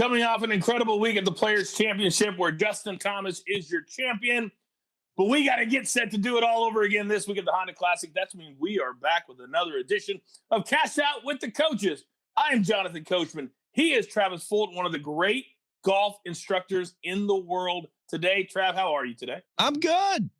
Coming off an incredible week at the Players Championship where Justin Thomas is your champion. But we got to get set to do it all over again this week at the Honda Classic. That's mean we are back with another edition of Cash Out with the Coaches. I am Jonathan Coachman. He is Travis Fulton, one of the great golf instructors in the world today. Trav, how are you today? I'm good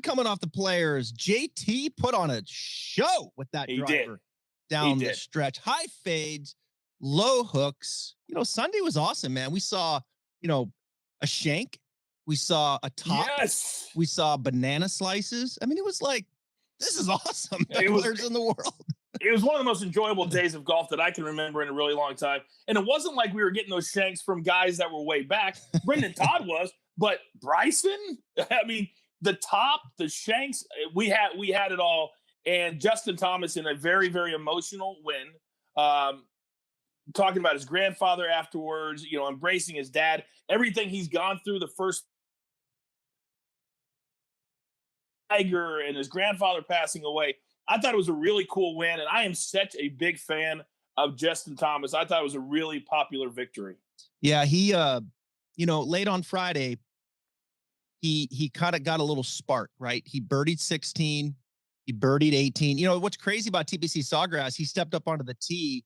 coming off the Players. JT put on a show with that driver down the stretch. High fades, low hooks. Sunday was awesome, man. We saw, a shank. We saw a top. Yes. We saw banana slices. I mean, it was like, this is awesome. Players in the world. It was one of the most enjoyable days of golf that I can remember in a really long time. And it wasn't like we were getting those shanks from guys that were way back. Brendan Todd was, but Bryson, I mean, the top, the shanks, we had it all. And Justin Thomas in a very, very emotional win. Talking about his grandfather afterwards, embracing his dad, everything he's gone through, the first Tiger and his grandfather passing away. I thought it was a really cool win, and I am such a big fan of Justin Thomas. I thought it was a really popular victory. Yeah, he, late on Friday, he kind of got a little spark, right? He birdied 16, he birdied 18. What's crazy about TPC Sawgrass, he stepped up onto the tee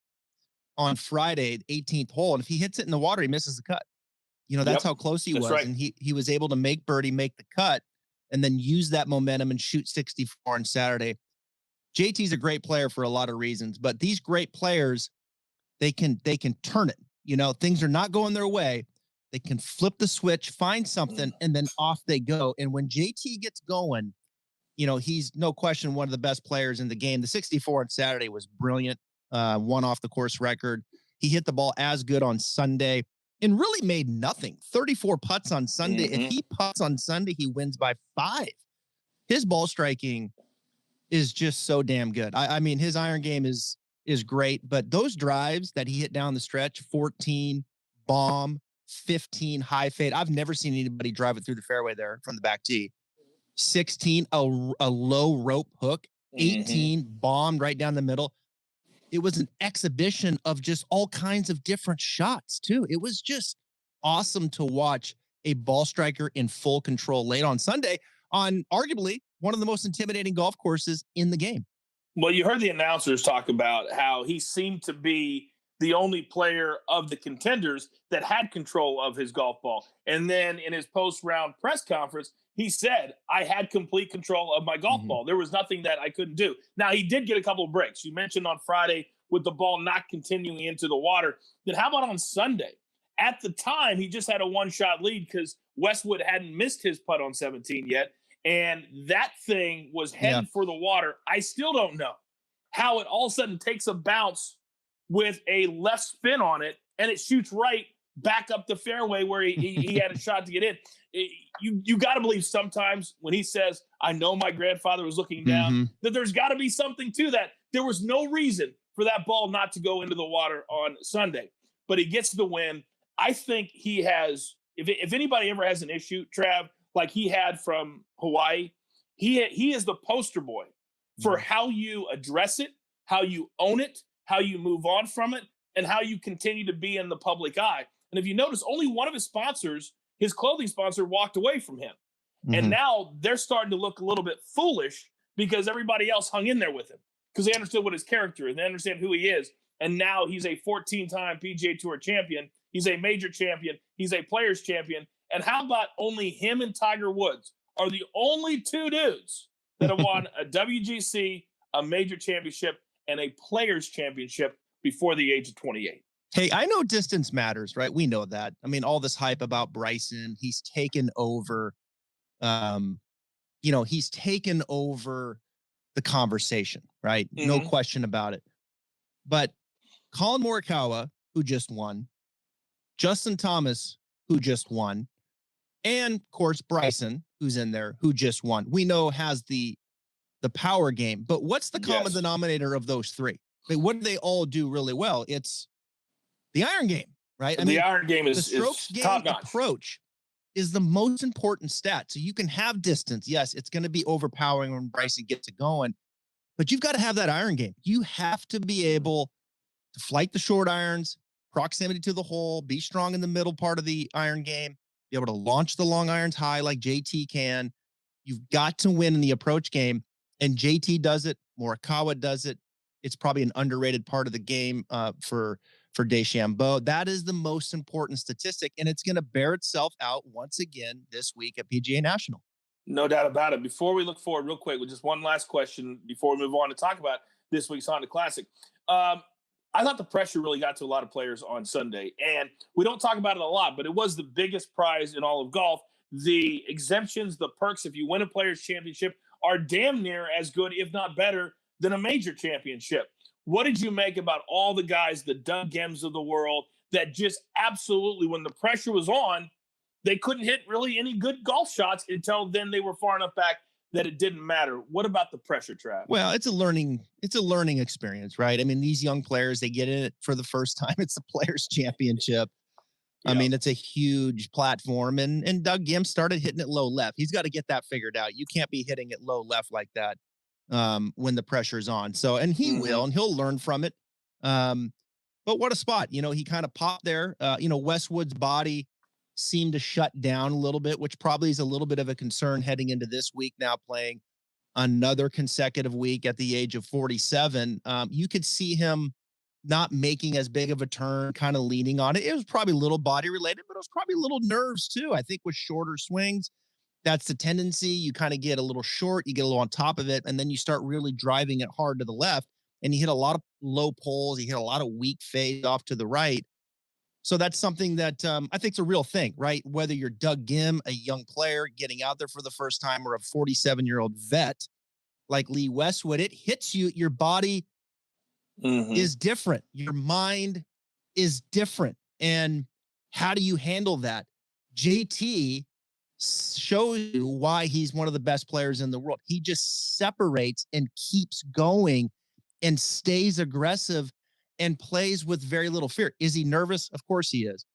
on Friday, 18th hole, and if he hits it in the water, he misses the cut. That's how close he was, right. And he was able to make birdie, make the cut, and then use that momentum and shoot 64 on Saturday. JT's a great player for a lot of reasons, but these great players, they can turn it. Things are not going their way. They can flip the switch, find something, and then off they go. And when JT gets going, he's no question one of the best players in the game. The 64 on Saturday was brilliant. One off the course record. He hit the ball as good on Sunday and really made nothing. 34 putts on Sunday. If he putts on Sunday, he wins by 5. His ball striking is just so damn good. I mean, his iron game is great, but those drives that he hit down the stretch, 14 bomb, 15 high fade. I've never seen anybody drive it through the fairway there from the back tee. 16, a low rope hook, 18 bombed right down the middle. It was an exhibition of just all kinds of different shots too. It was just awesome to watch a ball striker in full control late on Sunday on arguably one of the most intimidating golf courses in the game. Well, you heard the announcers talk about how he seemed to be the only player of the contenders that had control of his golf ball. And then in his post-round press conference, he said, I had complete control of my golf ball. There was nothing that I couldn't do. Now, he did get a couple of breaks. You mentioned on Friday with the ball not continuing into the water. Then how about on Sunday? At the time, he just had a one-shot lead because Westwood hadn't missed his putt on 17 yet. And that thing was heading for the water. I still don't know how it all of a sudden takes a bounce with a left spin on it, and it shoots right back up the fairway where he had a shot to get in. You got to believe sometimes when he says, I know my grandfather was looking down, that there's got to be something to that. There was no reason for that ball not to go into the water on Sunday, but he gets the win. I think he has, if anybody ever has an issue, Trav, like he had from Hawaii, he is the poster boy for how you address it, how you own it, how you move on from it, and how you continue to be in the public eye. And if you notice, only one of his sponsors, his clothing sponsor, walked away from him. And now they're starting to look a little bit foolish because everybody else hung in there with him because they understood what his character is. They understand who he is. And now he's a 14-time PGA Tour champion. He's a major champion. He's a players champion. And how about only him and Tiger Woods are the only two dudes that have won a WGC, a major championship, and a players championship before the age of 28. Hey, I know distance matters, right? We know that. I mean, all this hype about Bryson, he's taken over, he's taken over the conversation, right? No question about it. But Colin Morikawa, who just won, Justin Thomas, who just won, and of course, Bryson, who's in there, who just won, we know has the power game. But what's the common denominator of those three? I mean, what do they all do really well? It's the iron game, right? I mean, the iron game is the strokes game top-notch. Approach is the most important stat. So you can have distance. Yes, it's going to be overpowering when Bryson gets it going, but you've got to have that iron game. You have to be able to flight the short irons, proximity to the hole, be strong in the middle part of the iron game, be able to launch the long irons high like JT can. You've got to win in the approach game, and JT does it. Morikawa does it. It's probably an underrated part of the game for DeChambeau. That is the most important statistic, and it's going to bear itself out once again this week at PGA National. No doubt about it. Before we look forward, real quick, with just one last question before we move on to talk about this week's Honda Classic. I thought the pressure really got to a lot of players on Sunday, and we don't talk about it a lot, but it was the biggest prize in all of golf. The exemptions, the perks, if you win a Players' Championship, are damn near as good, if not better, than a major championship. What did you make about all the guys, the Doug Gems of the world, that just absolutely, when the pressure was on, they couldn't hit really any good golf shots until then they were far enough back that it didn't matter? What about the pressure, Trav? Well, it's a learning experience, right? I mean, these young players, they get in it for the first time. It's the Players' Championship. I mean, it's a huge platform, and Doug Gim started hitting it low left. He's got to get that figured out. You can't be hitting it low left like that when the pressure's on. So, and he will, and he'll learn from it. But what a spot. He kind of popped there. Westwood's body seemed to shut down a little bit, which probably is a little bit of a concern heading into this week, now playing another consecutive week at the age of 47. You could see him not making as big of a turn, kind of leaning on it. It was probably a little body related, but it was probably a little nerves too. I think with shorter swings, that's the tendency. You kind of get a little short, you get a little on top of it, and then you start really driving it hard to the left. And he hit a lot of low poles. He hit a lot of weak fade off to the right. So that's something that I think is a real thing, right? Whether you're Doug Gim, a young player getting out there for the first time, or a 47-year-old vet like Lee Westwood, it hits you. Your body is different. Your mind is different. And how do you handle that? JT shows you why he's one of the best players in the world. He just separates and keeps going and stays aggressive and plays with very little fear. Is he nervous? Of course he is.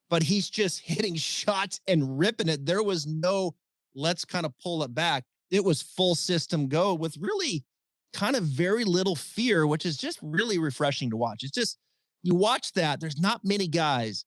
But he's just hitting shots and ripping it. There was no, let's kind of pull it back. It was full system go with really kind of very little fear, which is just really refreshing to watch. It's just, you watch that, there's not many guys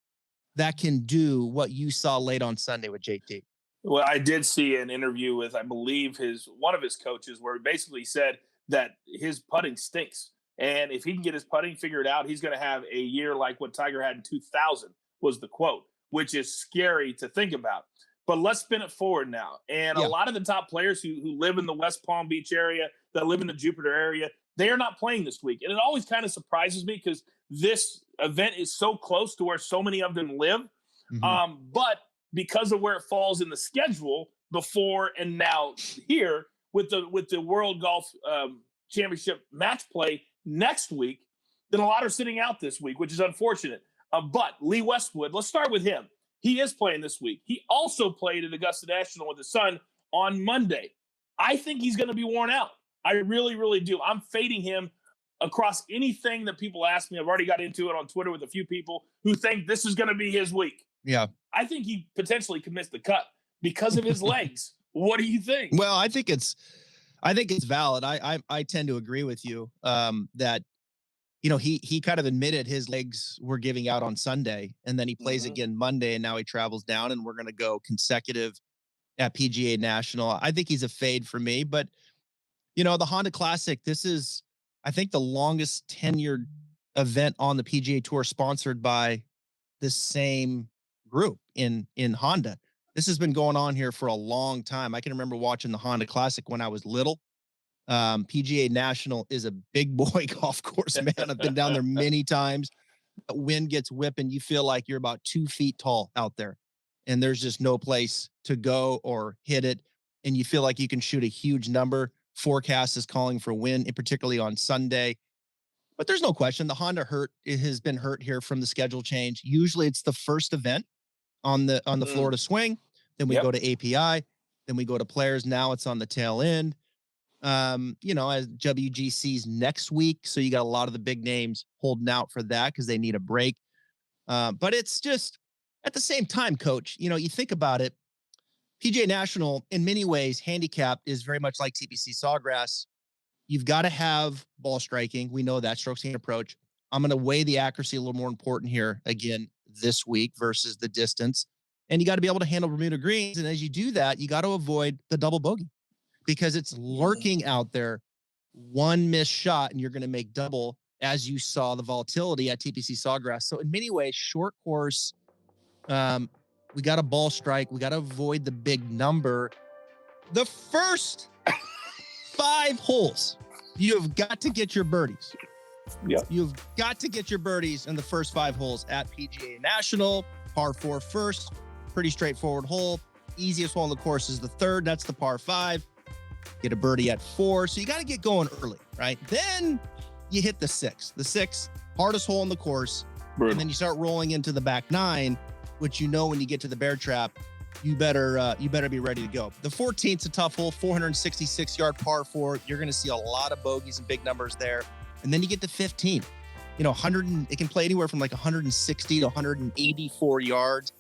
that can do what you saw late on Sunday with JT. Well, I did see an interview with, I believe, one of his coaches, where he basically said that his putting stinks. And if he can get his putting figured out, he's going to have a year like what Tiger had in 2000, was the quote, which is scary to think about. But let's spin it forward now. And a lot of the top players who live in the West Palm Beach area, that live in the Jupiter area, they are not playing this week. And it always kind of surprises me because this event is so close to where so many of them live. But because of where it falls in the schedule before and now here with the World Golf Championship match play next week, then a lot are sitting out this week, which is unfortunate. But Lee Westwood, let's start with him. He is playing this week. He also played at Augusta National with his son on Monday. I think he's going to be worn out. I really, really do. I'm fading him across anything that people ask me. I've already got into it on Twitter with a few people who think this is going to be his week. Yeah. I think he potentially could miss the cut because of his legs. What do you think? Well, I think it's valid. I tend to agree with you that, he kind of admitted his legs were giving out on Sunday, and then he plays again Monday, and now he travels down, and we're going to go consecutive at PGA National. I think he's a fade for me, but the Honda Classic, this is, I think, the longest tenured event on the PGA Tour sponsored by this same group in Honda. This has been going on here for a long time. I can remember watching the Honda Classic when I was little. PGA National is a big boy golf course, man. I've been down there many times. The wind gets whipping. You feel like you're about 2 feet tall out there, and there's just no place to go or hit it. And you feel like you can shoot a huge number. Forecast is calling for wind, and particularly on Sunday. But there's no question the Honda has been hurt here from the schedule change. Usually it's the first event on the Florida swing. Then we go to API. Then we go to Players. Now it's on the tail end. As WGC's next week. So you got a lot of the big names holding out for that because they need a break. But it's just at the same time, Coach, you think about it, PGA National in many ways, handicap is very much like TPC Sawgrass. You've got to have ball striking. We know that, strokes gained approach. I'm going to weigh the accuracy a little more important here again this week versus the distance. And you got to be able to handle Bermuda greens. And as you do that, you got to avoid the double bogey because it's lurking out there. One missed shot and you're going to make double, as you saw the volatility at TPC Sawgrass. So in many ways, short course, we got a ball strike. We got to avoid the big number. The first 5 holes, you have got to get your birdies. Yeah. You've got to get your birdies in the first 5 holes at PGA National. Par 4 first, pretty straightforward hole. Easiest hole on the course is the 3rd. That's the par 5. Get a birdie at 4. So you got to get going early, right? Then you hit the 6th. The 6th, hardest hole on the course. Brutal. And then you start rolling into the back 9, which when you get to the bear trap, you better be ready to go. The 14th's a tough hole, 466-yard par 4. You're going to see a lot of bogeys and big numbers there. And then you get to 15. It can play anywhere from like 160 to 184 yards.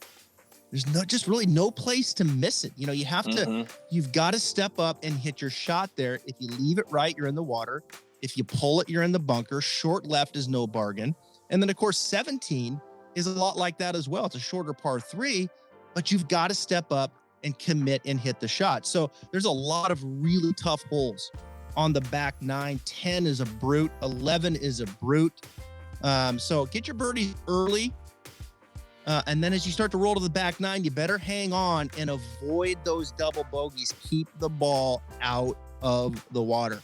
There's really no place to miss it. You have to, you've got to step up and hit your shot there. If you leave it right, you're in the water. If you pull it, you're in the bunker. Short left is no bargain. And then of course, 17 is a lot like that as well. It's a shorter par 3, but you've got to step up and commit and hit the shot. So there's a lot of really tough holes on the back 9. 10 is a brute. 11 is a brute. So get your birdies early. And then as you start to roll to the back 9, you better hang on and avoid those double bogeys. Keep the ball out of the water.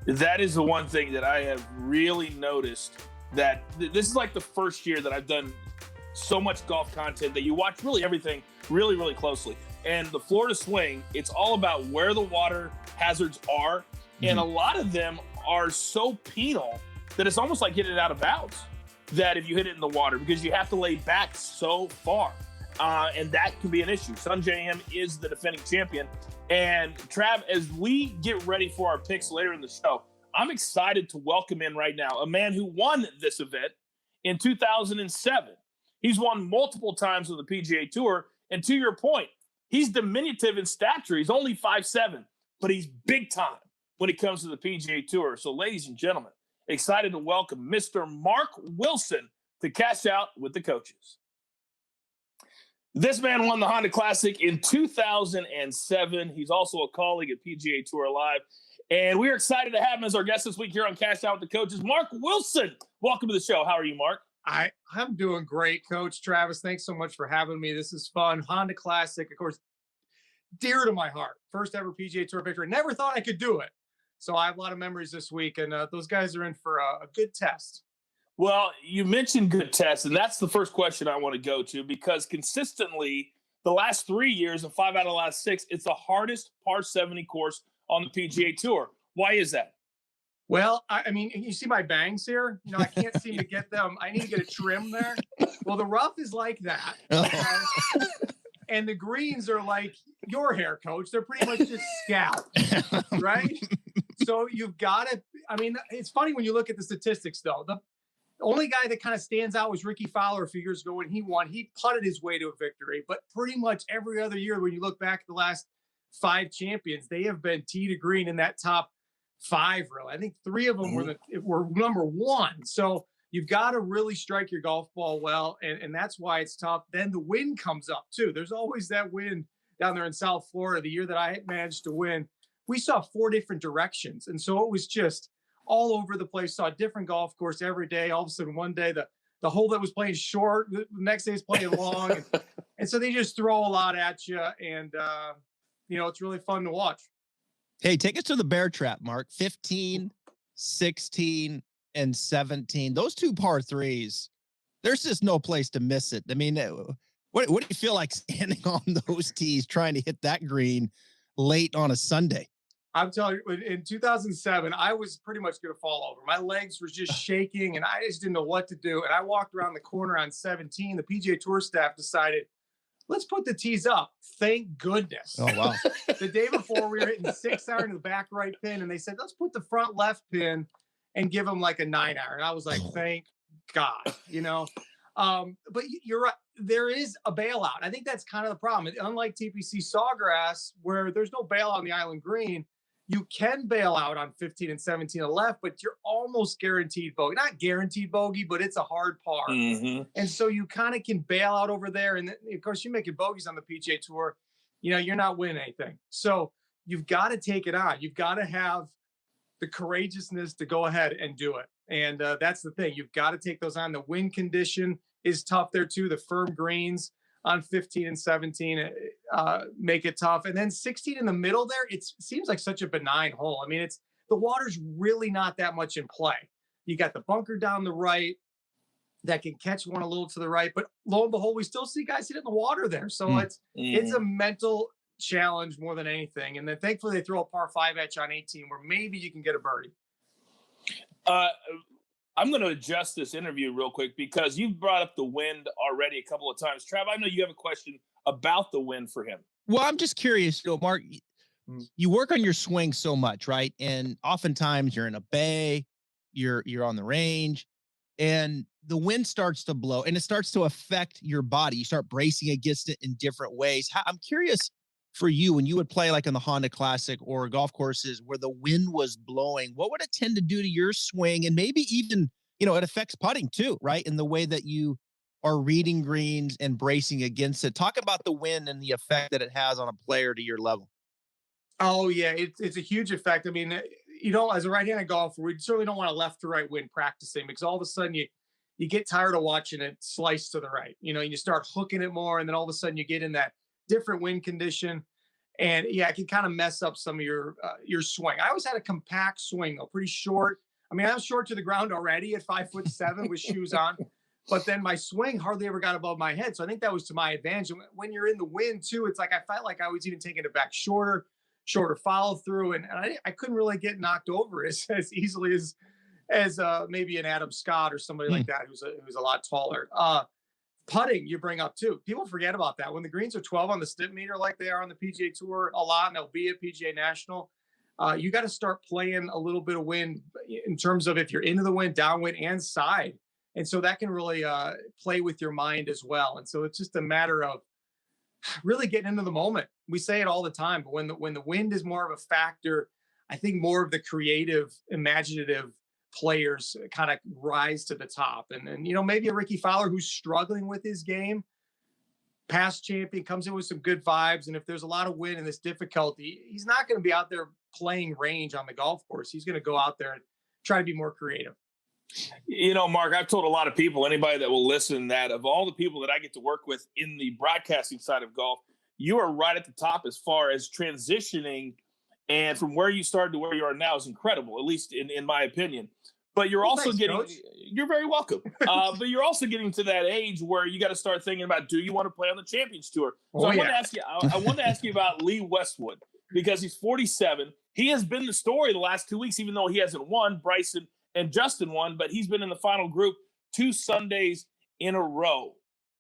That is the one thing that I have really noticed, that this is like the first year that I've done so much golf content that you watch really everything really, really closely. And the Florida swing, it's all about where the water hazards are. And a lot of them are so penal that it's almost like hitting it out of bounds, that if you hit it in the water, because you have to lay back so far. And that can be an issue. Sanjay M is the defending champion. And Trav, as we get ready for our picks later in the show, I'm excited to welcome in right now a man who won this event in 2007. He's won multiple times with the PGA Tour. And to your point, he's diminutive in stature. He's only 5'7", but he's big time when it comes to the PGA Tour. So ladies and gentlemen, excited to welcome Mr. Mark Wilson to Cash Out with the Coaches. This man won the Honda Classic in 2007. He's also a colleague at PGA Tour Live. And we're excited to have him as our guest this week here on Cash Out with the Coaches. Mark Wilson, welcome to the show. How are you, Mark? I'm doing great, Coach Travis. Thanks so much for having me. This is fun. Honda Classic, of course, dear to my heart. First ever PGA Tour victory. Never thought I could do it. So I have a lot of memories this week, and those guys are in for a good test. Well, you mentioned good tests, and that's the first question I want to go to, because consistently the last 3 years and 5 out of the last 6, it's the hardest par 70 course on the PGA Tour. Why is that? Well, I mean, you see my bangs here? I can't seem to get them. I need to get a trim there. Well, the rough is like that. And the greens are like your hair, Coach. They're pretty much just scalped, right? So you've got to, it's funny when you look at the statistics, though. The only guy that kind of stands out was Ricky Fowler a few years ago when he won. He putted his way to a victory. But pretty much every other year, when you look back at the last 5 champions, they have been tee to green in that top 5, really. I think 3 of them were number 1. So you've got to really strike your golf ball well, and that's why it's tough. Then the wind comes up, too. There's always that wind down there in South Florida. The year that I managed to win, we saw 4 different directions. And so it was just all over the place. Saw a different golf course every day. All of a sudden, one day, the hole that was playing short, the next day is playing long. And so they just throw a lot at you. And, it's really fun to watch. Hey, take us to the bear trap, Mark. 15, 16, and 17. Those 2 par 3s, there's just no place to miss it. I mean, what do you feel like standing on those tees trying to hit that green late on a Sunday? I'm telling you, in 2007, I was pretty much going to fall over. My legs were just shaking, and I just didn't know what to do. And I walked around the corner on 17. The PGA Tour staff decided, let's put the tees up. Thank goodness. Oh, wow. The day before, we were hitting 6-iron to the back right pin, and they said, let's put the front left pin and give them like a 9-iron. I was like, thank God, But you're right. There is a bailout. I think that's kind of the problem. Unlike TPC Sawgrass, where there's no bailout on the island green, You can bail out on 15 and 17 on the left, but you're almost guaranteed bogey. Not guaranteed bogey, but it's a hard par. Mm-hmm. And so you kind of can bail out over there. And of course, you're making bogeys on the PGA Tour. You're not winning anything. So you've got to take it on. You've got to have the courageousness to go ahead and do it. And that's the thing. You've got to take those on. The wind condition is tough there too. The firm greens on 15 and 17 make it tough. And then 16 in the middle there, it seems like such a benign hole. I mean, the water's really not that much in play. You got the bunker down the right that can catch one a little to the right, but lo and behold, we still see guys hitting the water there. So it's a mental challenge more than anything. And then thankfully they throw a par 5 at you on 18 where maybe you can get a birdie. I'm going to adjust this interview real quick because you've brought up the wind already a couple of times. Trav, I know you have a question about the wind for him. Well, I'm just curious, Mark, you work on your swing so much, right? And oftentimes you're in a bay, you're on the range, and the wind starts to blow and it starts to affect your body. You start bracing against it in different ways. I'm curious for you, when you would play like in the Honda Classic or golf courses where the wind was blowing, what would it tend to do to your swing? And maybe even, it affects putting too, right? In the way that you are reading greens and bracing against it. Talk about the wind and the effect that it has on a player to your level. Oh yeah, it's a huge effect. I mean, as a right-handed golfer, we certainly don't want a left to right wind practicing because all of a sudden you get tired of watching it slice to the right. You start hooking it more, and then all of a sudden you get in that different wind condition, and it can kind of mess up some of your swing. I always had a compact swing, though, pretty short. I mean, I was short to the ground already at 5'7" with shoes on, but then my swing hardly ever got above my head. So I think that was to my advantage. And when you're in the wind too, it's like I felt like I was even taking it back shorter follow through, and I couldn't really get knocked over as easily as maybe an Adam Scott or somebody like that who's a lot taller. Putting you bring up too. People forget about that. When the greens are 12 on the stimp meter like they are on the PGA Tour a lot, and they'll be at PGA National, you got to start playing a little bit of wind in terms of if you're into the wind, downwind, and side. And so that can really play with your mind as well. And so it's just a matter of really getting into the moment. We say it all the time, but when the wind is more of a factor, I think more of the creative, imaginative players kind of rise to the top. And maybe a Ricky Fowler who's struggling with his game, past champion, comes in with some good vibes. And if there's a lot of wind and this difficulty, he's not going to be out there playing range on the golf course. He's going to go out there and try to be more creative. Mark, I've told a lot of people, anybody that will listen, that of all the people that I get to work with in the broadcasting side of golf, you are right at the top as far as transitioning, and from where you started to where you are now is incredible, at least in my opinion. But you're also thanks, getting, Coach. You're very welcome. But you're also getting to that age where you got to start thinking about, do you want to play on the Champions Tour? So I want to ask you about Lee Westwood, because he's 47. He has been the story the last 2 weeks, even though he hasn't won. Bryson and Justin won, but he's been in the final group 2 Sundays in a row.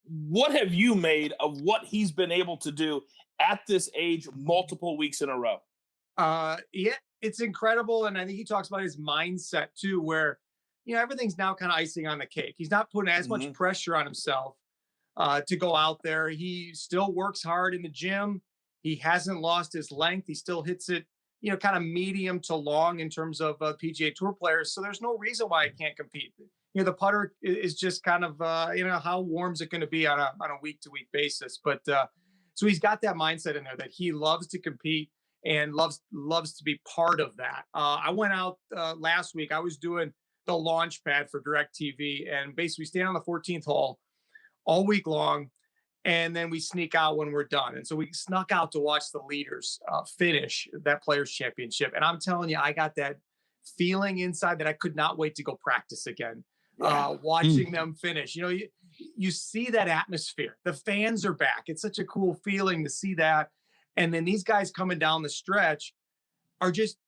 What have you made of what he's been able to do at this age multiple weeks in a row? Yeah, it's incredible. And I think he talks about his mindset too, where, everything's now kind of icing on the cake. He's not putting as much pressure on himself to go out there. He still works hard in the gym. He hasn't lost his length. He still hits it, kind of medium to long in terms of PGA Tour players. So there's no reason why he can't compete. The putter is just kind of, how warm is it going to be on a week-to-week basis? But so he's got that mindset in there that he loves to compete and loves to be part of that. I went out last week. I was doing the launch pad for DirecTV, and basically stay on the 14th hole all week long. And then we sneak out when we're done. And so we snuck out to watch the leaders finish that Players Championship. And I'm telling you, I got that feeling inside that I could not wait to go practice again. Watching them finish. You see that atmosphere. The fans are back. It's such a cool feeling to see that. And then these guys coming down the stretch are just,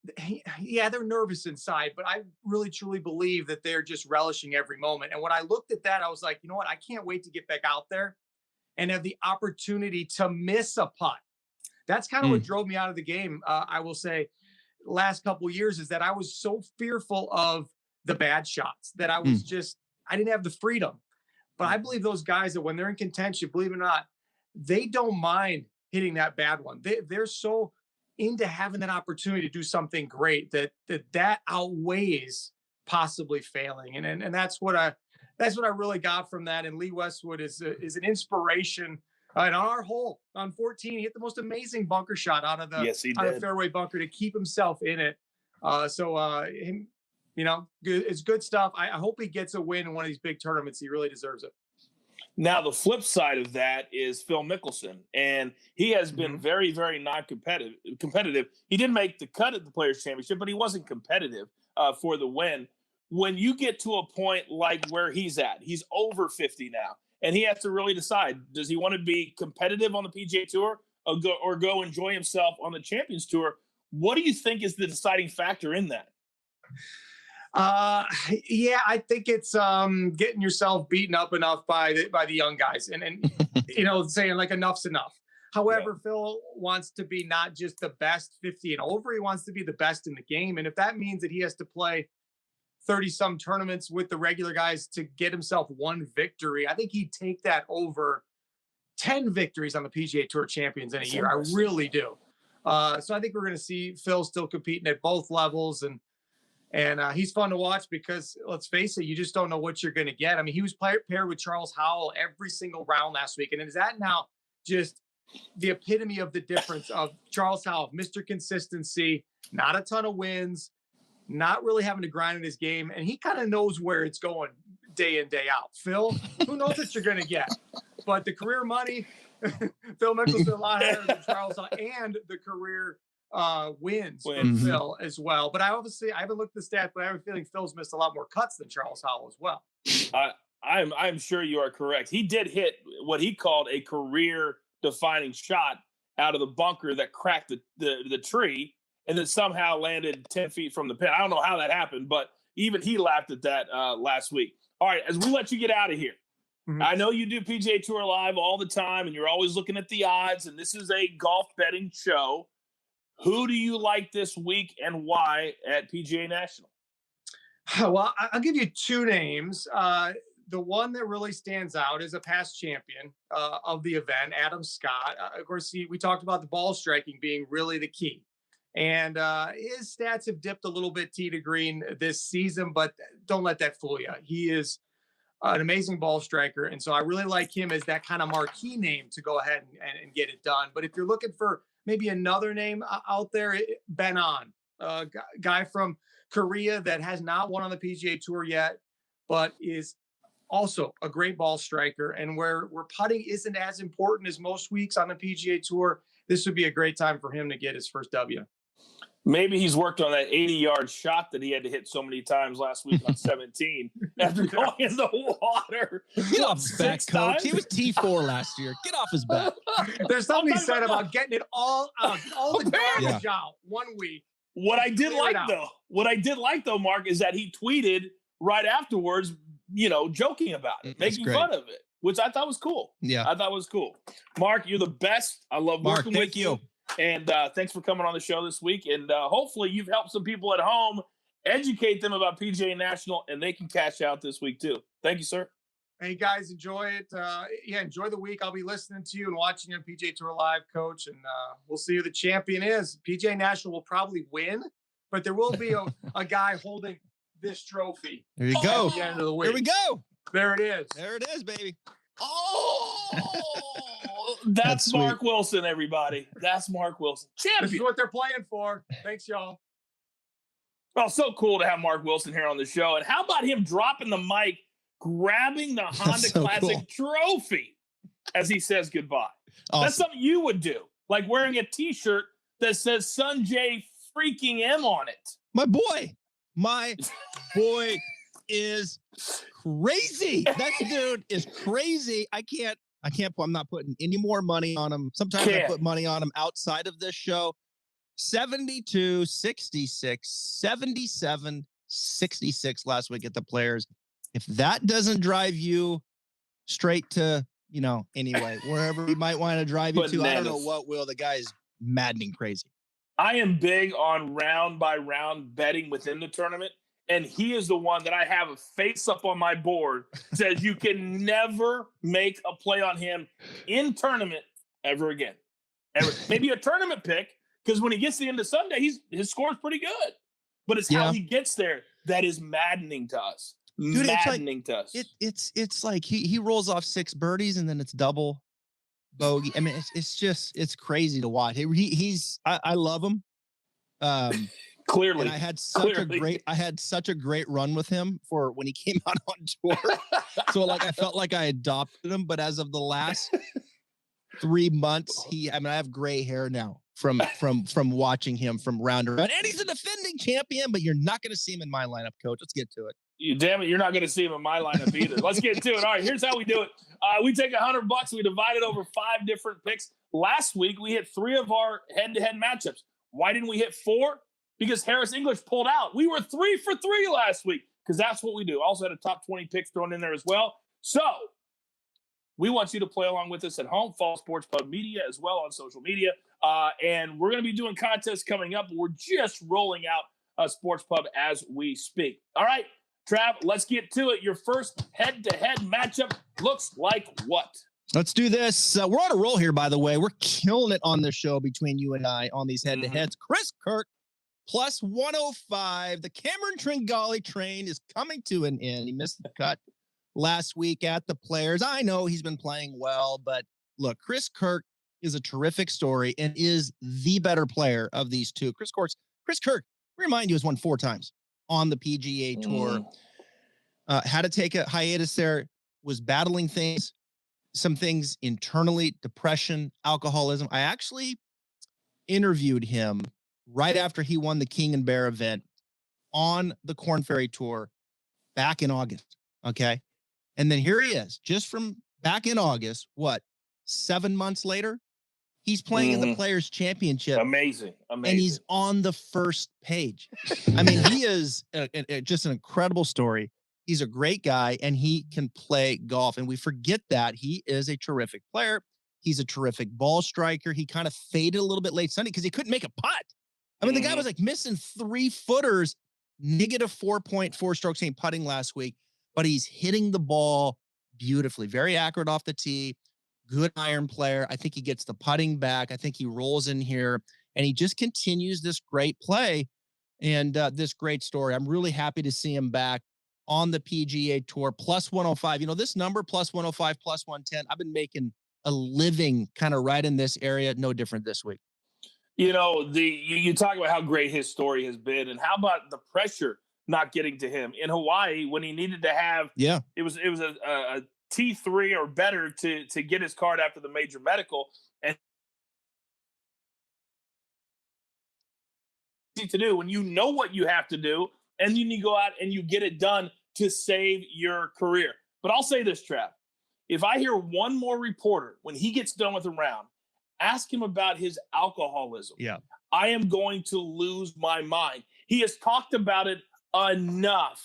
they're nervous inside, but I really truly believe that they're just relishing every moment. And when I looked at that, I was like, you know what? I can't wait to get back out there and have the opportunity to miss a putt. That's kind of what drove me out of the game. I will say last couple of years is that I was so fearful of the bad shots that I was I didn't have the freedom. But I believe those guys that when they're in contention, believe it or not, they don't mind hitting that bad one. They're so into having that opportunity to do something great, that outweighs possibly failing. And that's what I really got from that. And Lee Westwood is an inspiration. And on our hole on 14, he hit the most amazing bunker shot out of the fairway bunker to keep himself in it. Him, it's good stuff. I hope he gets a win in one of these big tournaments. He really deserves it. Now, the flip side of that is Phil Mickelson, and he has been very, very non-competitive. He didn't make the cut at the Players' Championship, but he wasn't competitive for the win. When you get to a point like where he's at, he's over 50 now, and he has to really decide, does he want to be competitive on the PGA Tour or go enjoy himself on the Champions Tour? What do you think is the deciding factor in that? I think it's getting yourself beaten up enough by the young guys and saying like enough's enough. However, Phil wants to be not just the best 50 and over, he wants to be the best in the game. And if that means that he has to play 30-some tournaments with the regular guys to get himself one victory, I think he'd take that over 10 victories on the PGA Tour Champions in a year. I really do. So I think we're going to see Phil still competing at both levels, and he's fun to watch because, let's face it, you just don't know what you're going to get. I mean, he was paired with Charles Howell every single round last week. And is that now just the epitome of the difference of Charles Howell, Mr. Consistency, not a ton of wins, not really having to grind in his game. And he kind of knows where it's going day in, day out. Phil, who knows what you're going to get? But the career money, Phil Mickelson a lot higher than Charles Howell, and the career wins from Phil as well. But I haven't looked at the stats, but I have a feeling Phil's missed a lot more cuts than Charles Howell as well. I'm sure you are correct. He did hit what he called a career-defining shot out of the bunker that cracked the tree and then somehow landed 10 feet from the pin. I don't know how that happened, but even he laughed at that last week. All right, as we let you get out of here, I know you do PGA Tour Live all the time, and you're always looking at the odds, and this is a golf betting show. Who do you like this week and why at PGA National? Well, I'll give you two names. The one that really stands out is a past champion of the event, Adam Scott. Of course, we talked about the ball striking being really the key. And his stats have dipped a little bit tee to green this season, but don't let that fool you. He is an amazing ball striker. And so I really like him as that kind of marquee name to go ahead and get it done. But if you're looking for maybe another name out there, Ben An, a guy from Korea that has not won on the PGA Tour yet, but is also a great ball striker. And where putting isn't as important as most weeks on the PGA Tour, this would be a great time for him to get his first W. Maybe he's worked on that 80-yard shot that he had to hit so many times last week on 17 after going in the water. Get off his back, coach. He was T4 last year. Get off his back. There's something said about getting it all out, all the garbage out 1 week. What I did like though, Mark, is that he tweeted right afterwards, joking about it, making fun of it, which I thought was cool. Yeah. I thought was cool. Mark, you're the best. I love working with you. And thanks for coming on the show this week. And hopefully you've helped some people at home, educate them about PGA National, and they can cash out this week too. Thank you, sir. Hey, guys, enjoy it. Enjoy the week. I'll be listening to you and watching you on PGA Tour Live, Coach. And we'll see who the champion is. PGA National will probably win, but there will be a guy holding this trophy. There you go. At the end of the week. Here we go. There it is. There it is, baby. That's Mark Wilson, everybody. That's Mark Wilson. Champion. This is what they're playing for. Thanks, y'all. Well, so cool to have Mark Wilson here on the show. And how about him dropping the mic, grabbing the Honda Classic trophy as he says goodbye? Awesome. That's something you would do, like wearing a T-shirt that says Sunjay freaking M on it. My boy is crazy. That dude is crazy. I'm not putting any more money on him. Sometimes I put money on him outside of this show. 72, 66, 77, 66 last week at the Players. If that doesn't drive you straight to, anyway, wherever you might want to drive you to, I don't know what will. The guy is maddening crazy. I am big on round by round betting within the tournament. And he is the one that I have a face up on my board says you can never make a play on him in tournament ever again. Ever. Maybe a tournament pick, Because when he gets to the end of Sunday, his score is pretty good. But it's how he gets there that is maddening to us. Dude, maddening to us. It's like he rolls off 6 birdies and then it's double bogey. I mean, it's crazy to watch. I love him. Clearly, and I had such a great run with him for when he came out on tour. So like I felt like I adopted him, but as of the last 3 months, I have gray hair now from watching him from round to round. And he's a defending champion, but you're not going to see him in my lineup, Coach. Let's get to it. Damn it, you're not going to see him in my lineup either. Let's get to it. All right, here's how we do it. We take $100. We divide it over 5 different picks. Last week, we hit 3 of our head-to-head matchups. Why didn't we hit 4? Because Harris English pulled out. We were 3 for 3 last week because that's what we do. Also had a top 20 picks thrown in there as well. So we want you to play along with us at home. Follow Sports Pub Media as well on social media. And we're going to be doing contests coming up. We're just rolling out Sports Pub as we speak. All right, Trav, let's get to it. Your first head-to-head matchup looks like what? Let's do this. We're on a roll here, by the way. We're killing it on the show between you and I on these head-to-heads. Chris Kirk, plus 105. The Cameron Tringali train is coming to an end. He missed the cut last week at the Players. I know he's been playing well, but look, Chris Kirk is a terrific story and is the better player of these two. Chris Kirk, remind you, has won 4 times on the PGA Tour. Had to take a hiatus there, was battling some things internally, depression, alcoholism. I actually interviewed him right after he won the King and Bear event on the Korn Ferry Tour back in August. Okay. And then here he is, just from back in August, 7 months later, he's playing in the Players Championship. Amazing. And he's on the first page. I mean, he is just an incredible story. He's a great guy and he can play golf. And we forget that he is a terrific player. He's a terrific ball striker. He kind of faded a little bit late Sunday because he couldn't make a putt. I mean, the guy was like missing 3-footers, negative 4.4 strokes in putting last week, but he's hitting the ball beautifully, very accurate off the tee, good iron player. I think he gets the putting back. I think he rolls in here and he just continues this great play and this great story. I'm really happy to see him back on the PGA Tour, plus 105. You know, this number, plus 105, plus 110, I've been making a living kind of right in this area. No different this week. You know, you talk about how great his story has been, and how about the pressure not getting to him in Hawaii when he needed to have, it was a T3 or better to get his card after the major medical, and easy to do when you know what you have to do, and then you go out and you get it done to save your career. But I'll say this, Trav, if I hear one more reporter when he gets done with a round, ask him about his alcoholism. I am going to lose my mind. He has talked about it enough.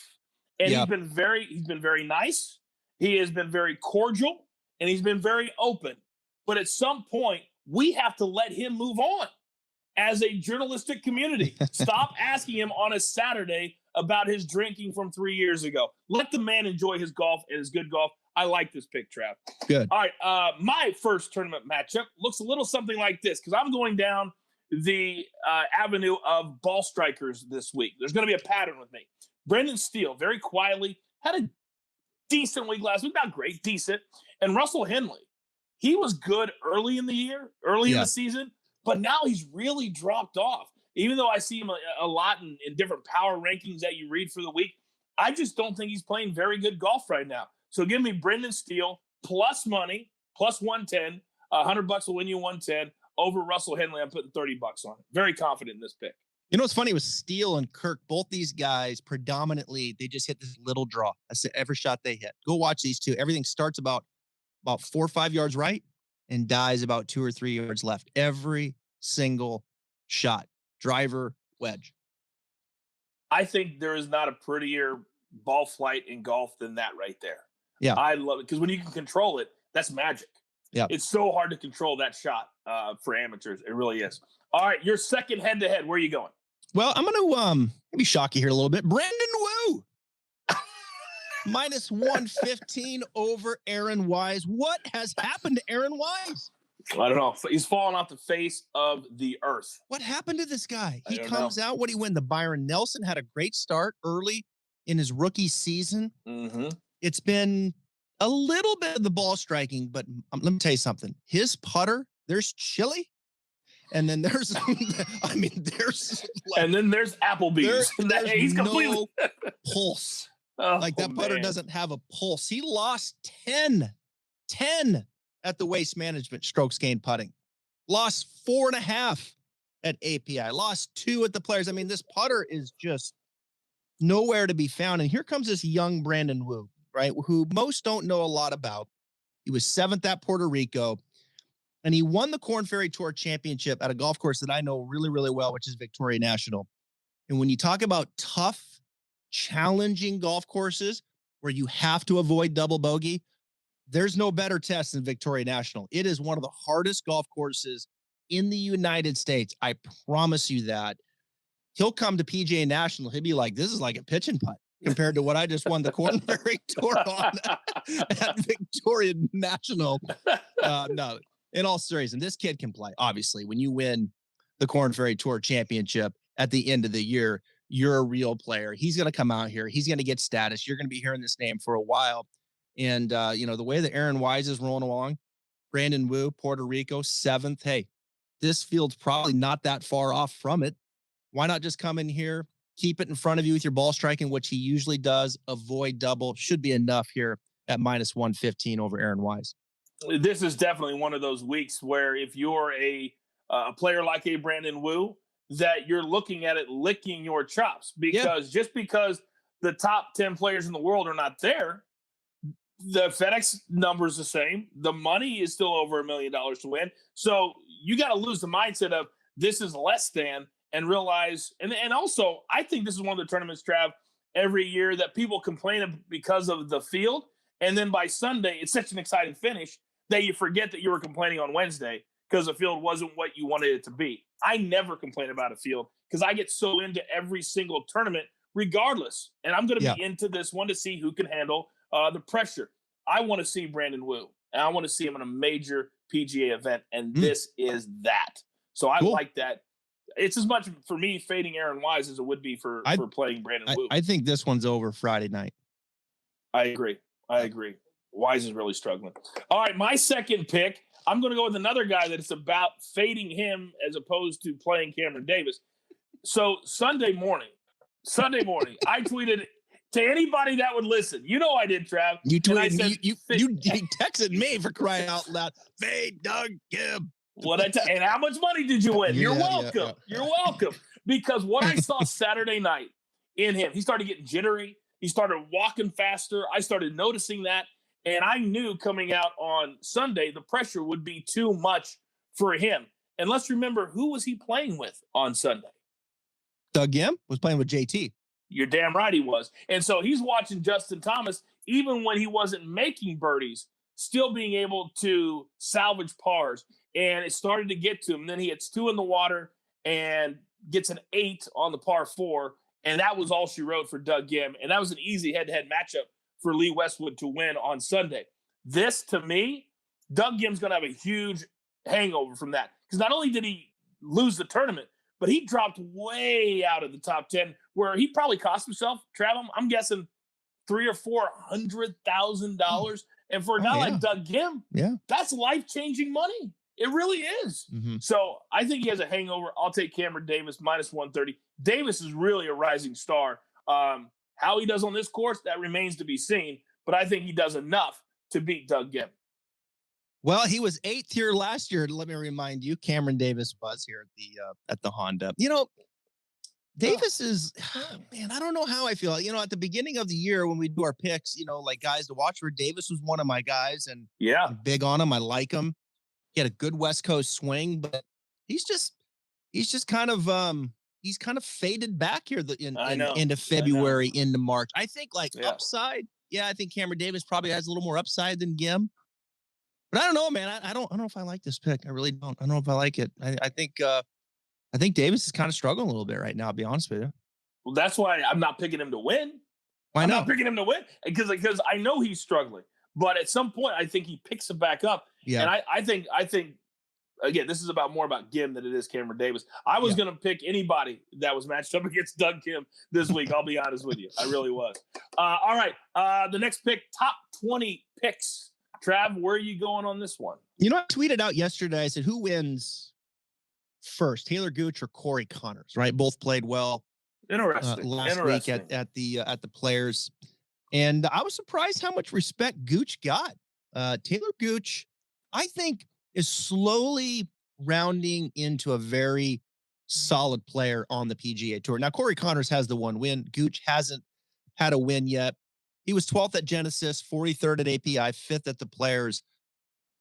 And he's been very nice. He has been very cordial and he's been very open. But at some point, we have to let him move on as a journalistic community. Stop asking him on a Saturday about his drinking from 3 years ago. Let the man enjoy his golf and his good golf. I like this pick, Trav. Good. All right. My first tournament matchup looks a little something like this because I'm going down the avenue of ball strikers this week. There's going to be a pattern with me. Brendan Steele, very quietly, had a decent week last week. Not great, decent. And Russell Henley, he was good early in the year, in the season, but now he's really dropped off. Even though I see him a lot in different power rankings that you read for the week, I just don't think he's playing very good golf right now. So give me Brendan Steele plus money, plus 110. $100 will win you 110 over Russell Henley. I'm putting $30 on it. Very confident in this pick. You know what's funny with Steele and Kirk? Both these guys predominantly they just hit this little draw. That's every shot they hit. Go watch these two. Everything starts about 4 or 5 yards right and dies about 2 or 3 yards left. Every single shot, driver, wedge. I think there is not a prettier ball flight in golf than that right there. Yeah. I love it because when you can control it, that's magic. Yeah. It's so hard to control that shot for amateurs. It really is. All right. Your second head-to-head. Where are you going? Well, I'm going to maybe shock you here a little bit. Brendan Wu. minus 115 over Aaron Wise. What has happened to Aaron Wise? I don't know. He's fallen off the face of the earth. What happened to this guy? He comes know. out. What did he win? The Byron Nelson had a great start early in his rookie season. Mm-hmm. It's been a little bit of the ball striking, but let me tell you something. His putter, there's chili. And then there's, I mean, there's. Like, and then there's Applebee's. There's he's completely no pulse. Oh, like that putter doesn't have a pulse. He lost 10 at the Waste Management strokes gained putting. Lost 4.5 at API. Lost 2 at the Players. I mean, this putter is just nowhere to be found. And here comes this young Brandon Wu, right? Who most don't know a lot about. He was 7th at Puerto Rico. And he won the Korn Ferry Tour Championship at a golf course that I know really, really well, which is Victoria National. And when you talk about tough, challenging golf courses where you have to avoid double bogey, there's no better test than Victoria National. It is one of the hardest golf courses in the United States. I promise you that. He'll come to PGA National. He'll be like, this is like a pitch and putt compared to what I just won the Korn Ferry Tour on at Victoria National. No, in all seriousness, this kid can play. Obviously, when you win the Korn Ferry Tour Championship at the end of the year, you're a real player. He's going to come out here. He's going to get status. You're going to be hearing this name for a while. And, the way that Aaron Wise is rolling along, Brandon Wu, Puerto Rico, 7th. Hey, this field's probably not that far off from it. Why not just come in here, keep it in front of you with your ball striking, which he usually does, avoid double. Should be enough here at -115 over Aaron Wise. This is definitely one of those weeks where if you're a player like a Brandon Wu, that you're looking at it licking your chops because just because the top 10 players in the world are not there, the FedEx number is the same. The money is still over $1 million to win. So you got to lose the mindset of this is less than and realize. And also, I think this is one of the tournaments, Trav, every year that people complain because of the field. And then by Sunday, it's such an exciting finish that you forget that you were complaining on Wednesday because the field wasn't what you wanted it to be. I never complain about a field because I get so into every single tournament regardless. And I'm going to be into this one to see who can handle the pressure. I want to see Brandon Wu, and I want to see him in a major PGA event, and this is that. So I like that. It's as much for me fading Aaron Wise as it would be for playing Brandon Wu. I think this one's over Friday night. I agree. Wise is really struggling. All right, my second pick, I'm going to go with another guy that it's about fading him as opposed to playing Cameron Davis. So Sunday morning, I tweeted to anybody that would listen. You know I did, Trav. You tweeted, you texted me for crying out loud. Fade Doug Gibb. And how much money did you win? You're welcome. You're welcome. Because what I saw Saturday night in him, he started getting jittery. He started walking faster. I started noticing that. And I knew coming out on Sunday, the pressure would be too much for him. And let's remember, who was he playing with on Sunday? Doug Gibb was playing with JT. You're damn right he was. And so he's watching Justin Thomas, even when he wasn't making birdies, still being able to salvage pars. And it started to get to him. Then he hits 2 in the water and gets an 8 on the par 4. And that was all she wrote for Doug Gibb. And that was an easy head-to-head matchup for Lee Westwood to win on Sunday. This, to me, Doug Gibb's going to have a huge hangover from that. Because not only did he lose the tournament, but he dropped way out of the top 10 where he probably cost himself, Trav, I'm guessing $300,000 or $400,000. And for a guy like Doug Gibb, that's life-changing money. It really is. Mm-hmm. So I think he has a hangover. I'll take Cameron Davis -130. Davis is really a rising star. How he does on this course, that remains to be seen. But I think he does enough to beat Doug Gibb. Well, he was 8th here last year. Let me remind you, Cameron Davis was here at the Honda. Davis is, man, I don't know how I feel. At the beginning of the year when we do our picks, like guys to watch for, Davis was one of my guys, and I'm big on him. I like him. He had a good West Coast swing, but he's just kind of faded back here into February, into March. I think upside. Yeah, I think Cameron Davis probably has a little more upside than Gibb. But I don't know, man. I don't know if I like this pick. I really don't. I don't know if I like it. I think Davis is kind of struggling a little bit right now, I'll be honest with you. Well, that's why I'm not picking him to win. I'm not picking him to win because I know he's struggling. But at some point, I think he picks it back up. Yeah. And I think again, this is more about Kim than it is Cameron Davis. I was going to pick anybody that was matched up against Doug Kim this week. I'll be honest with you. I really was. All right. The next pick, top 20 picks. Trav, where are you going on this one? You know, I tweeted out yesterday, I said, who wins first, Taylor Gooch or Corey Connors, right? Both played well. Interesting. Last week at the Players. And I was surprised how much respect Gooch got. Taylor Gooch, I think, is slowly rounding into a very solid player on the PGA Tour. Now, Corey Connors has the one win. Gooch hasn't had a win yet. He was 12th at Genesis, 43rd at API, 5th at the Players.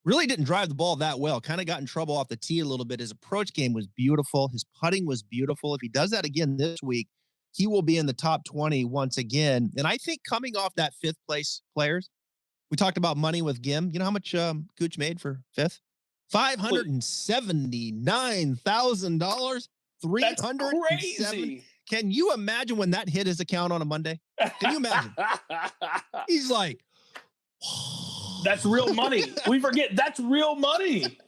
Really didn't drive the ball that well. Kind of got in trouble off the tee a little bit. His approach game was beautiful. His putting was beautiful. If he does that again this week, he will be in the top 20 once again. And I think coming off that 5th place Players, we talked about money with Gim. You know how much Gooch made for 5th? $579,000. $307. Crazy. Can you imagine when that hit his account on a Monday? Can you imagine? He's like, that's real money. We forget that's real money.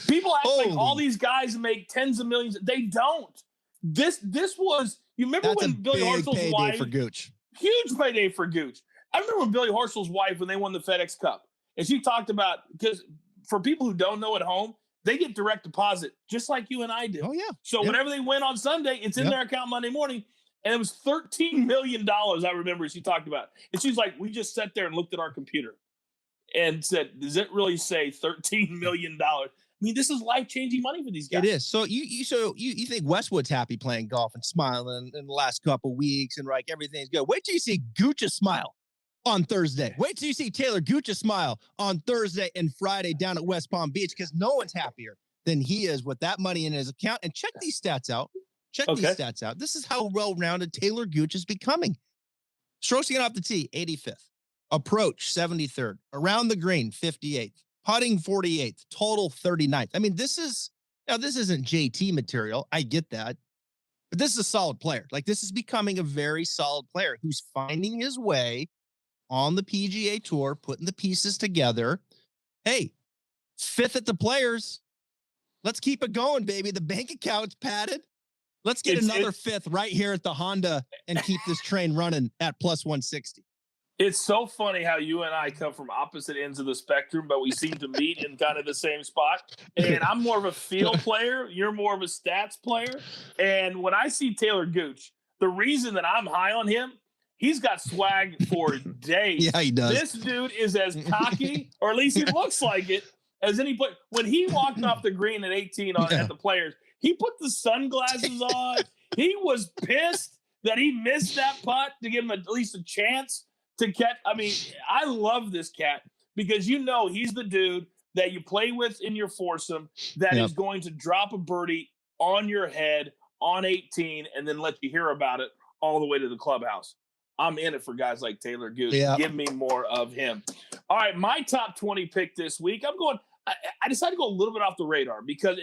People act like all these guys make tens of millions. They don't. This was, you remember when Billy Horschel's wife for Gooch. Huge payday for Gooch. I remember when Billy Horschel's wife, when they won the FedEx Cup, and she talked about, because for people who don't know at home, they get direct deposit just like you and I do. Oh, yeah. So whenever they win on Sunday, it's in their account Monday morning. And it was $13 million, I remember she talked about. And she's like, we just sat there and looked at our computer and said, does it really say $13 million? I mean, this is life-changing money for these guys. It is. So you think Westwood's happy playing golf and smiling in the last couple of weeks and like everything's good. Wait till you see Gooch's smile on Thursday. Wait till you see Taylor Gooch's smile on Thursday and Friday down at West Palm Beach, because no one's happier than he is with that money in his account. And check these stats out. This is how well-rounded Taylor Gooch is becoming. Strokes getting off the tee, 85th. Approach, 73rd. Around the green, 58th. Putting, 48th. Total, 39th. I mean, this isn't JT material. I get that. But this is a solid player. Like, this is becoming a very solid player who's finding his way on the PGA Tour, putting the pieces together. Hey, 5th at the Players. Let's keep it going, baby. The bank account's padded. Let's get another 5th right here at the Honda and keep this train running at plus 160. It's so funny how you and I come from opposite ends of the spectrum, but we seem to meet in kind of the same spot. And I'm more of a feel player. You're more of a stats player. And when I see Taylor Gooch, the reason that I'm high on him, he's got swag for days. Yeah, he does. This dude is as cocky, or at least he looks like it, as any player. When he walked off the green at 18 at the Players, he put the sunglasses on. He was pissed that he missed that putt to give him at least a chance to catch. I mean, I love this cat because he's the dude that you play with in your foursome that is going to drop a birdie on your head on 18 and then let you hear about it all the way to the clubhouse. I'm in it for guys like Taylor Gooch. Yeah. Give me more of him. All right, my top 20 pick this week. I decided to go a little bit off the radar because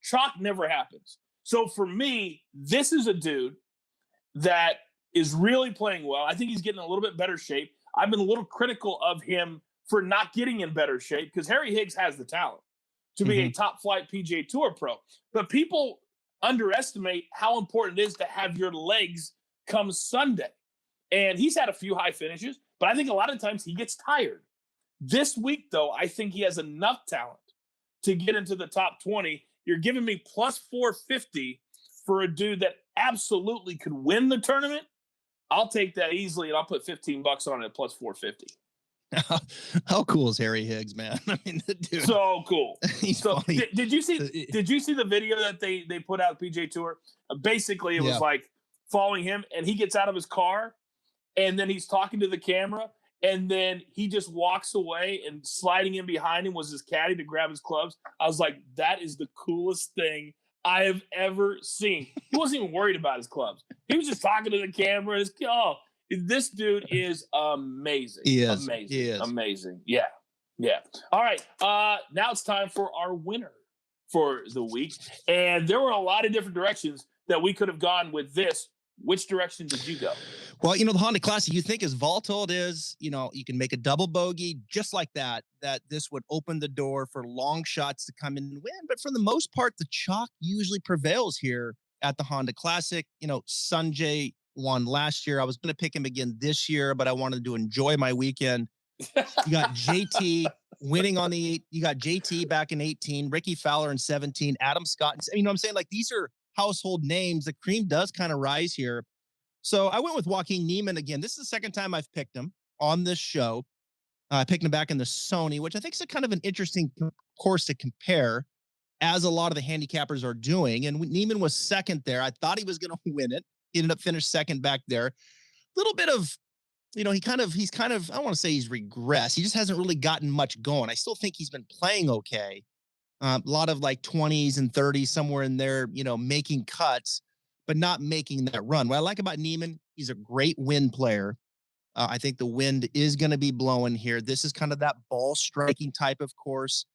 chalk never happens. So for me, this is a dude that is really playing well. I think he's getting a little bit better shape. I've been a little critical of him for not getting in better shape because Harry Higgs has the talent to be a top flight PGA Tour pro. But people underestimate how important it is to have your legs come Sunday. And he's had a few high finishes, but I think a lot of times he gets tired. This week, though, I think he has enough talent to get into the top 20. You're giving me plus 450 for a dude that absolutely could win the tournament. I'll take that easily, and I'll put $15 on it at plus 450. How cool is Harry Higgs, man? I mean, the dude, so cool. He's funny. Did you see the video that they put out PGA Tour? Basically, it was like following him, and he gets out of his car, and then he's talking to the camera, and then he just walks away, and sliding in behind him was his caddy to grab his clubs. I was like, that is the coolest thing I have ever seen. He wasn't even worried about his clubs. He was just talking to the camera. This dude is amazing. He is. Amazing. He is. Amazing. Yeah. Yeah. All right. Now it's time for our winner for the week. And there were a lot of different directions that we could have gone with this. Which direction did you go? Well, the Honda Classic, you think as volatile it is, you can make a double bogey just like that this would open the door for long shots to come in and win. But for the most part, the chalk usually prevails here at the Honda Classic. Sanjay won last year. I was going to pick him again this year, but I wanted to enjoy my weekend. You got JT winning on the 8. You got JT back in 18, Ricky Fowler in 17, Adam Scott. You know what I'm saying? Like, these are household names. The cream does kind of rise here. So I went with Joaquin Niemann again. This is the second time I've picked him on this show. I picked him back in the Sony, which I think is a kind of an interesting course to compare, as a lot of the handicappers are doing. And Niemann was second there. I thought he was going to win it. He ended up finished second back there. A little bit of, he's kind of, I don't want to say he's regressed. He just hasn't really gotten much going. I still think he's been playing okay. A lot of like 20s and 30s, somewhere in there, making cuts, but not making that run. What I like about Niemann, he's a great wind player. I think the wind is going to be blowing here. This is kind of that ball striking type of course,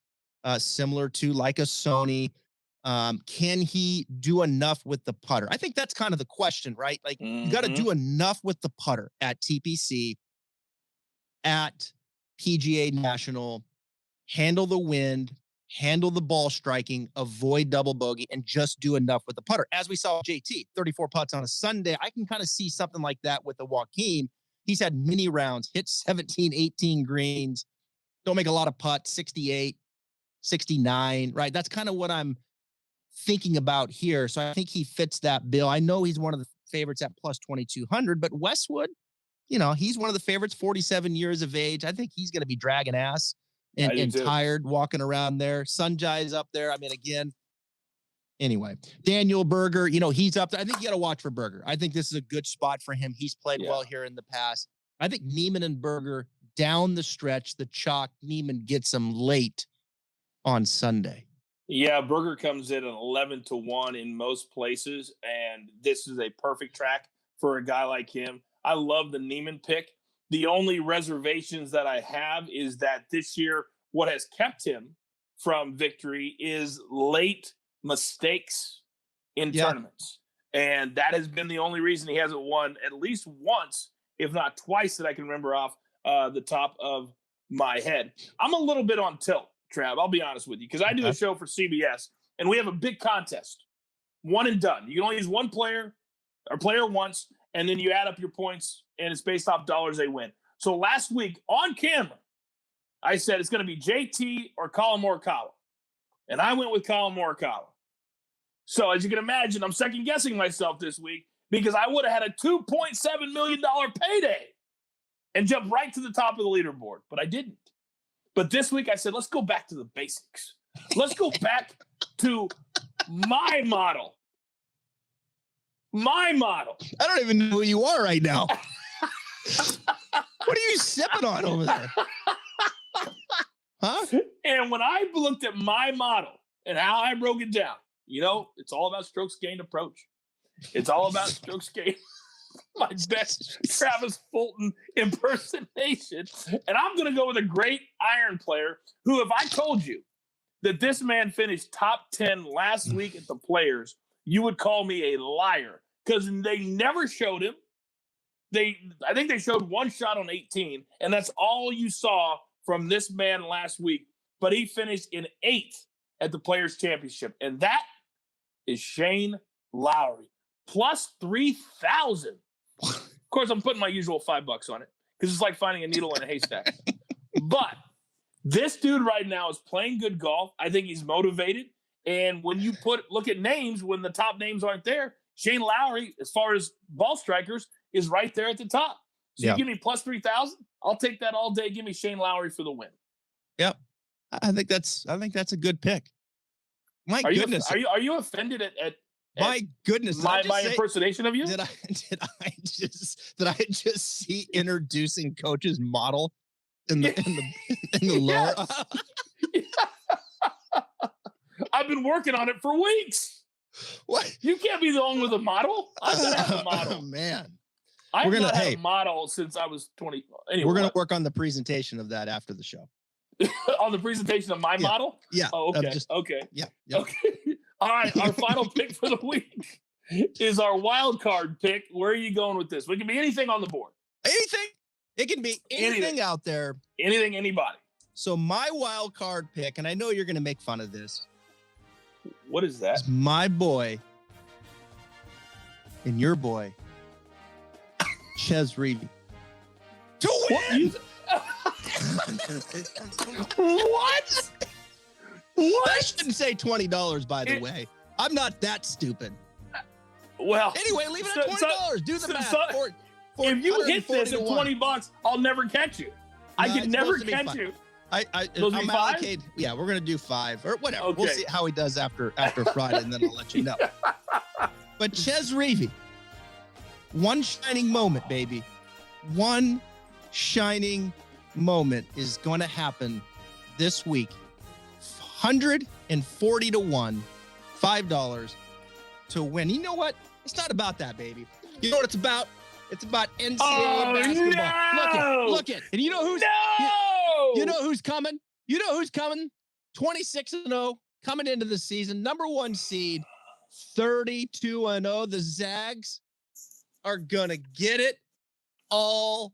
similar to like a Sony. Can he do enough with the putter? I think that's kind of the question, right? Like, you got to do enough with the putter at TPC, at PGA National, handle the wind, handle the ball striking, avoid double bogey, and just do enough with the putter. As we saw JT, 34 putts on a Sunday. I can kind of see something like that with the Joaquin. He's had many rounds, hit 17, 18 greens, don't make a lot of putts, 68, 69, right? That's kind of what I'm thinking about here. So I think he fits that bill. I know he's one of the favorites at plus 2,200, but Westwood, he's one of the favorites, 47 years of age. I think he's going to be dragging ass and tired walking around there. Sanjay's up there. I mean, again, anyway, Daniel Berger, he's up there. I think you got to watch for Berger. I think this is a good spot for him. He's played well here in the past. I think Niemann and Berger down the stretch, the chalk, Niemann gets him late on Sunday. Yeah, Berger comes in at 11-1 in most places, and this is a perfect track for a guy like him. I love the Niemann pick. The only reservations that I have is that this year, what has kept him from victory is late mistakes in tournaments. And that has been the only reason he hasn't won at least once, if not twice, that I can remember off the top of my head. I'm a little bit on tilt, Trav. I'll be honest with you, because I do a show for CBS, and we have a big contest. One and done. You can only use one player or player once, and then you add up your points, and it's based off dollars they win. So last week on camera, I said it's going to be JT or Colin Morikawa. And I went with Colin Morikawa. So as you can imagine, I'm second guessing myself this week, because I would have had a $2.7 million payday and jumped right to the top of the leaderboard, but I didn't. But this week I said, let's go back to the basics. Let's go back to my model. My model. I don't even know who you are right now. What are you sipping on over there? Huh? And when I looked at my model and how I broke it down, it's all about strokes gained approach. It's all about strokes gained. My best Travis Fulton impersonation. And I'm going to go with a great iron player who, if I told you that this man finished top 10 last week at the Players, you would call me a liar, because they never showed him. I think they showed one shot on 18, and that's all you saw from this man last week. But he finished in 8th at the Players Championship, and that is Shane Lowry, plus 3,000. Of course, I'm putting my usual $5 on it, because it's like finding a needle in a haystack. But this dude right now is playing good golf. I think he's motivated. And when you look at names, when the top names aren't there, Shane Lowry, as far as ball strikers, is right there at the top. So you give me plus 3,000, I'll take that all day. Give me Shane Lowry for the win. Yep. I think that's a good pick. My goodness. Are you offended at my goodness, my impersonation of you? Did I just see introducing coach's model in the lower? I've been working on it for weeks. What? You can't be the one with a model. I'm gonna have a model. Oh man. I've not had a model since I was 20. Anyway, we're gonna work on the presentation of that after the show. On the presentation of my model? Yeah. Oh, okay. Okay. Yeah. Okay. All right. Our final pick for the week is our wild card pick. Where are you going with this? We can be anything on the board. Anything. It can be anything out there. Anything, anybody. So my wild card pick, and I know you're going to make fun of this. What is that? It's my boy and your boy, Chez Reavie. To win! What? I shouldn't say $20, by the way. I'm not that stupid. Well, anyway, leave it at $20. Do the math. If you hit this at $20, I'll never catch you. I can never catch you. I'm allocated. Yeah, we're gonna do 5 or whatever. Okay. We'll see how he does after Friday, and then I'll let you know. But Chez Reavie, one shining moment, baby. One shining moment is going to happen this week. 140 to 1, $5 to win. You know what? It's not about that, baby. You know what it's about? It's about NCAA basketball. No! Look it. And you know who's you know who's coming? You know who's coming? 26-0 coming into the season. Number 1 seed, 32-0. The Zags are gonna get it all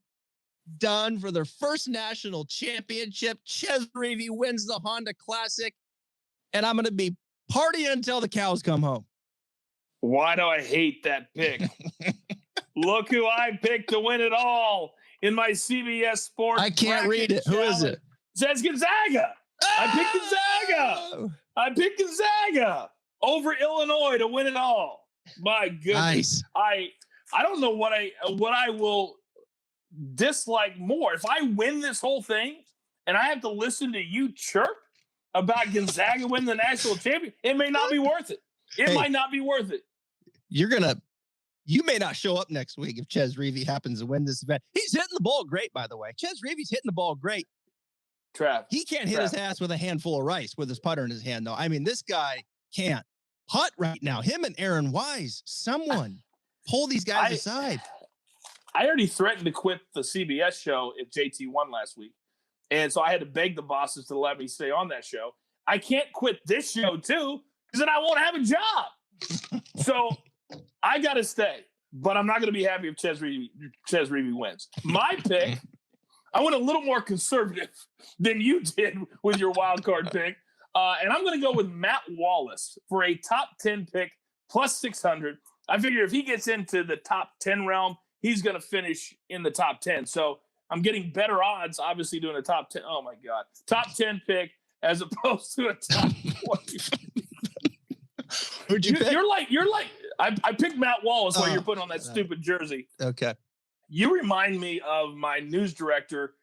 done for their first national championship. Chez Reavie wins the Honda Classic, and I'm gonna be partying until the cows come home. Why do I hate that pick? Look who I picked to win it all in my CBS Sports. I can't read it. Who is it? It says Gonzaga. Oh! I picked Gonzaga over Illinois to win it all. My goodness. Nice. I don't know what I will dislike more. If I win this whole thing and I have to listen to you chirp about Gonzaga winning the national champion, it may not be worth it. It might not be worth it. You may not show up next week if Chez Reavie happens to win this event. He's hitting the ball great, by the way. Chez Reavie's hitting the ball great. Trav. He can't hit his ass with a handful of rice with his putter in his hand, though. I mean, this guy can't putt right now. Him and Aaron Wise, someone pull these guys aside. I already threatened to quit the CBS show if JT won last week. And so I had to beg the bosses to let me stay on that show. I can't quit this show, too, because then I won't have a job. So I got to stay, but I'm not going to be happy if Chez Reavie wins. My pick, I went a little more conservative than you did with your wild card pick, and I'm going to go with Matt Wallace for a top 10 pick plus 600. I figure if he gets into the top 10 realm, he's going to finish in the top 10. So I'm getting better odds, obviously, doing a top 10. Oh, my God. Top 10 pick as opposed to a top 20. Who'd you pick? You're like, I picked Matt Wallace while you're putting on that stupid jersey. Okay. You remind me of my news director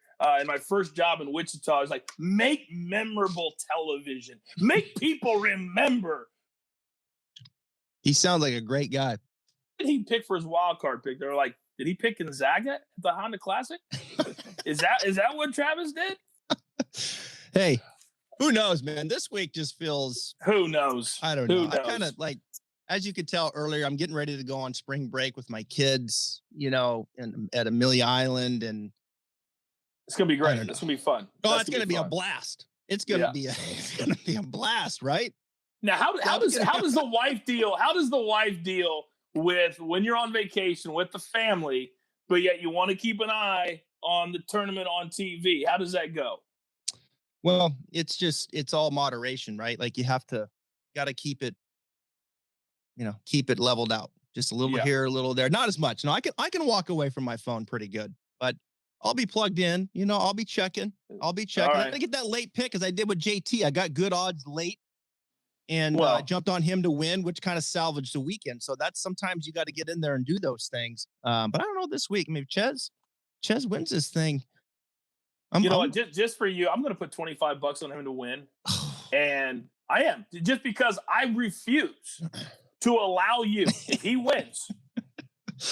in my first job in Wichita. I was like, make memorable television. Make people remember. He sounds like a great guy. What did he pick for his wild card pick? They were like, did he pick Gonzaga at the Honda Classic? Is that what Travis did? Hey, who knows, man? This week just feels. Who knows? I don't know. I kind of like, as you could tell earlier, I'm getting ready to go on spring break with my kids, at Amelia Island, and it's gonna be great. It's gonna be fun. Oh, it's gonna be a blast. It's gonna be a blast, right? Now, how does the wife deal? How does the wife deal with when you're on vacation with the family, but yet you want to keep an eye on the tournament on TV? How does that go? Well, it's all moderation, right? Like you got to keep it leveled out. Just a little here, a little there. Not as much. No, I can walk away from my phone pretty good, but I'll be plugged in. I'll be checking. Right. I'm going to get that late pick as I did with JT. I got good odds late and jumped on him to win, which kind of salvaged the weekend. So that's sometimes you got to get in there and do those things. But I don't know this week. I mean, Chez wins this thing. Just for you, I'm going to put $25 on him to win. And I am, just because I refuse to allow you, if he wins,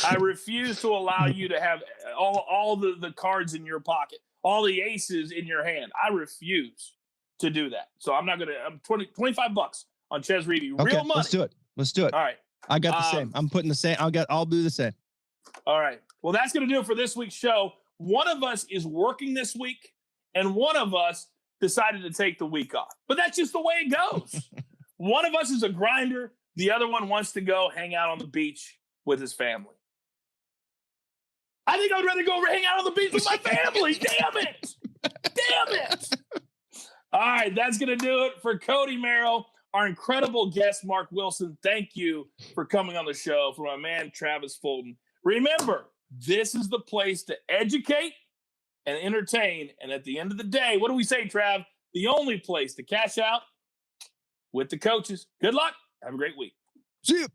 I refuse to allow you to have all the cards in your pocket, all the aces in your hand. I refuse to do that. So I'm not going to, I'm $25 on Chez Reavie. Okay, Real money. Let's do it. All right. I got the same. I'm putting the same. I'll do the same. All right. Well, that's going to do it for this week's show. One of us is working this week, and one of us decided to take the week off. But that's just the way it goes. One of us is a grinder. The other one wants to go hang out on the beach with his family. I think I'd rather go hang out on the beach with my family. Damn it. Damn it. All right, that's going to do it for Cody Merrill, our incredible guest, Mark Wilson. Thank you for coming on the show. For my man, Travis Fulton. Remember, this is the place to educate and entertain. And at the end of the day, what do we say, Trav? The only place to cash out with the coaches. Good luck. Have a great week. See you.